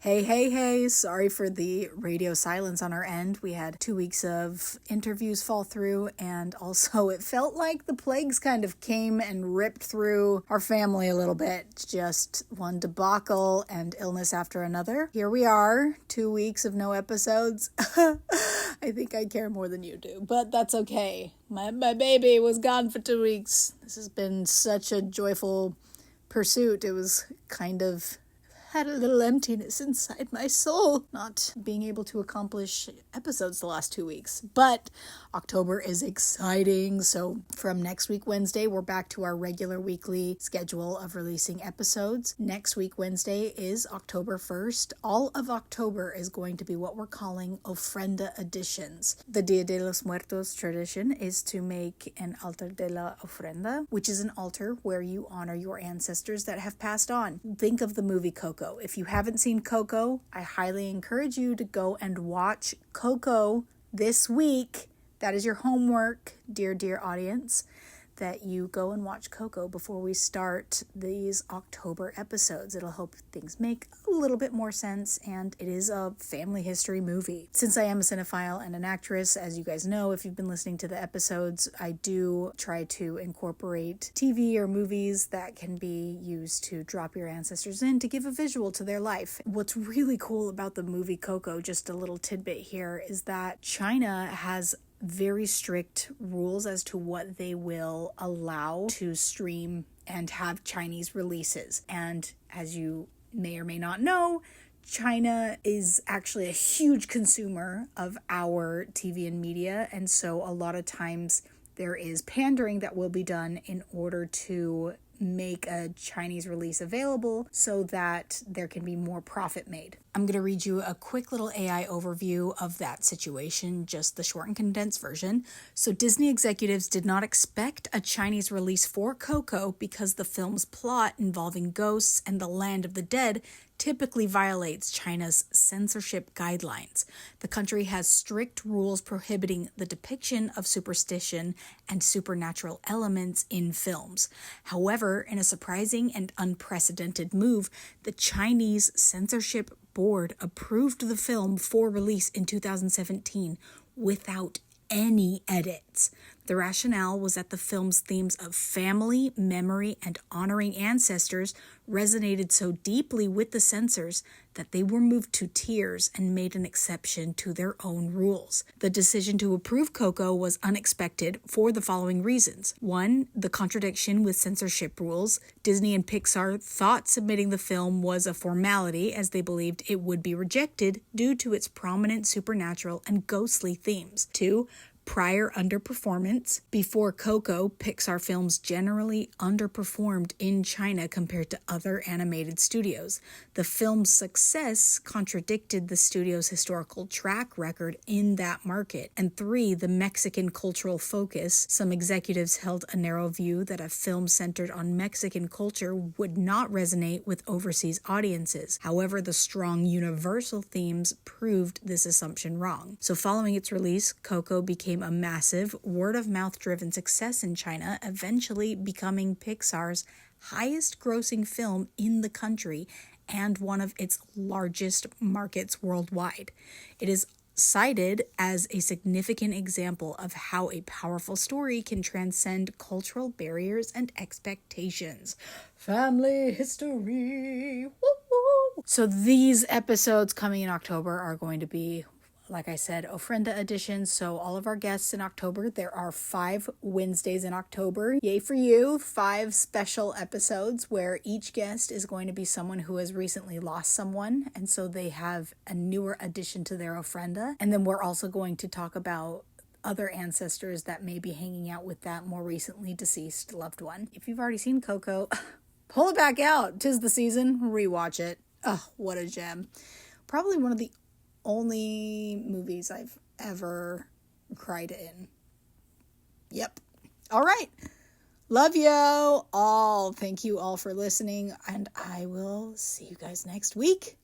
Hey, hey, hey, sorry for the radio silence on our end. We had 2 weeks of interviews fall through, and also it felt like the plagues kind of came and ripped through our family a little bit. Just one debacle and illness after another. Here we are, 2 weeks of no episodes. I think I care more than you do, but that's okay. My baby was gone for 2 weeks. This has been such a joyful pursuit. It was kind of had a little emptiness inside my soul not being able to accomplish episodes the last 2 weeks. But October is exciting. So from next week, Wednesday, we're back to our regular weekly schedule of releasing episodes. Next week, Wednesday, is October 1st. All of October is going to be what we're calling ofrenda editions. The Dia de los Muertos tradition is to make an altar de la ofrenda, which is an altar where you honor your ancestors that have passed on. Think of the movie Coco. If you haven't seen Coco, I highly encourage you to go and watch Coco this week. That is your homework, dear audience, that you go and watch Coco before we start these October episodes. It'll help things make a little bit more sense, and it is a family history movie. Since I am a cinephile and an actress, as you guys know, if you've been listening to the episodes, I do try to incorporate TV or movies that can be used to drop your ancestors in to give a visual to their life. What's really cool about the movie Coco, just a little tidbit here, is that China has very strict rules as to what they will allow to stream and have Chinese releases. And as you may or may not know, China is actually a huge consumer of our TV and media. And so a lot of times there is pandering that will be done in order to make a Chinese release available so that there can be more profit made. I'm going to read you a quick little AI overview of that situation, just the short and condensed version. So Disney executives did not expect a Chinese release for Coco because the film's plot involving ghosts and the land of the dead typically violates China's censorship guidelines. The country has strict rules prohibiting the depiction of superstition and supernatural elements in films. However, in a surprising and unprecedented move, the Chinese censorship board approved the film for release in 2017 without any edits. The rationale was that the film's themes of family, memory, and honoring ancestors resonated so deeply with the censors that they were moved to tears and made an exception to their own rules. The decision to approve Coco was unexpected for the following reasons. 1, the contradiction with censorship rules. Disney and Pixar thought submitting the film was a formality as they believed it would be rejected due to its prominent supernatural and ghostly themes. 2, prior underperformance. Before Coco, Pixar films generally underperformed in China compared to other animated studios. The film's success contradicted the studio's historical track record in that market. And 3, the Mexican cultural focus. Some executives held a narrow view that a film centered on Mexican culture would not resonate with overseas audiences. However, the strong universal themes proved this assumption wrong. So following its release, Coco became a massive word-of-mouth driven success in China, eventually becoming Pixar's highest grossing film in the country and one of its largest markets worldwide. It is cited as a significant example of how a powerful story can transcend cultural barriers and expectations. Family history. Woo-hoo. So these episodes coming in October are going to be, like I said, ofrenda editions. So all of our guests in October, there are 5 Wednesdays in October. Yay for you. 5 special episodes where each guest is going to be someone who has recently lost someone. And so they have a newer addition to their ofrenda. And then we're also going to talk about other ancestors that may be hanging out with that more recently deceased loved one. If you've already seen Coco, pull it back out. 'Tis the season. Rewatch it. Oh, what a gem. Probably one of the only movies I've ever cried in. Yep. All right. Love you all. Thank you all for listening, and I will see you guys next week.